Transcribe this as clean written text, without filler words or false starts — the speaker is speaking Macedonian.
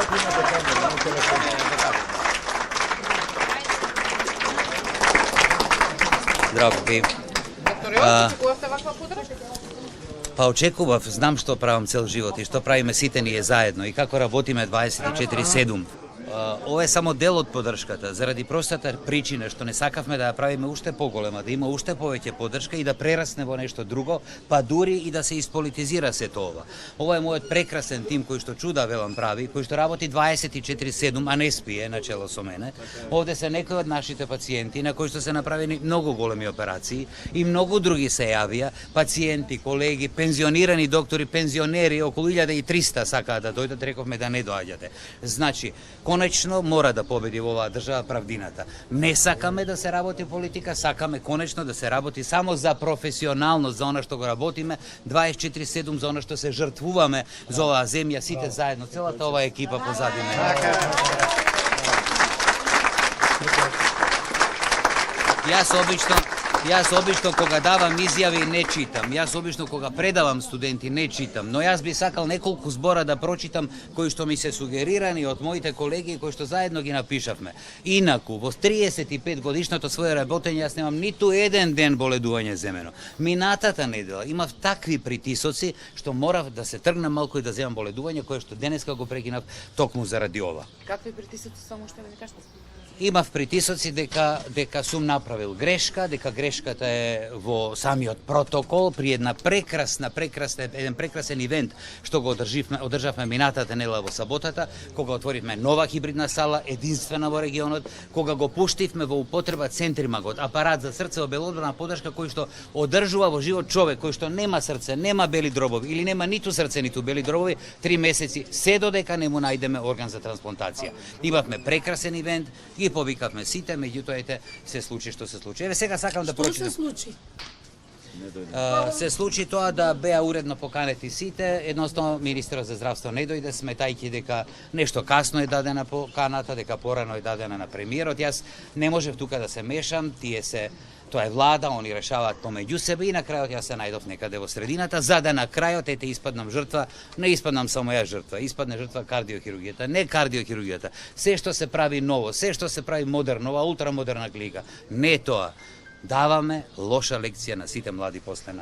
Здравки. Доктор Јовчев, очекувавте ваква подршка? Па очекував, знам што правам цел живот и што правиме сите ние заедно и како работиме 24/7. Ова е само дел од поддршката, заради простата причина што не сакавме да ја правиме уште поголема, да има уште повеќе поддршка и да прерасне во нешто друго, па дури и да се исполитизира сето ова. Ова е мојот прекрасен тим кој што чуда велам прави, кој што работи 24/7, а не спие начело со мене. Овде се некои од нашите пациенти на кои што се направени многу големи операции и многу други се јавија, пациенти, колеги, пензионирани доктори, пензионери, околу 1300 сакаат да дојдат, рековме да не доаѓате. Значи, конечно мора да победи во оваа држава правдината. Не сакаме да се работи политика, сакаме конечно да се работи само за професионалност, за она што го работиме 24/7, за она што се жртвуваме за оваа земја, сите заедно, целата оваа екипа позади мене. Јас обично кога давам изјави не читам. Јас обично кога предавам студенти не читам, но јас би сакал неколку збора да прочитам кои што ми се сугерирани од моите колеги кои што заедно ги напишавме. Инаку во 35 годишното свое работење јас немам ниту еден ден боледување земено. Минатата недела имав такви притисоци што морав да се тргнам малку и да земам боледување кое што денеска го прекинав токму заради ова. Какви притисоци само што ми кажете? Имав притисоци дека сум направил грешка, дека грешката е во самиот протокол при еден прекрасен ивент што го одржавме минатата недела во саботата, кога отворивме нова хибридна сала, единствена во регионот, кога го пуштивме во употреба центримагот, апарат за срцево белодробна поддршка кој што одржува во живот човек кој што нема срце, нема бели дробови или нема ниту срце ниту бели дробови 3 месеци, се додека не му најдеме орган за трансплантација. Имавме прекрасен ивент, ги повикавме сите, меѓутоа ете се случи што се случи. Еве сега сакам да прочитам. Што се случи? Се случи тоа да беа уредно поканети сите, едноставно министерот за здравство не дојде, сметајќи дека нешто касно е дадена поканата, дека порано е дадена на премиерот. Јас не можев тука да се мешам, тоа е влада, они решаваат помеѓу себе и на крајот јас се најдов некаде во средината, за да на крајот ете испаднам жртва, не испаднам само ја жртва, испадне жртва кардиохирургијата, не кардиохирургијата. Се што се прави ново, се што се прави модерно, ова ултрамодерна клиника, не тоа. Даваме лоша лекција на сите млади после нас.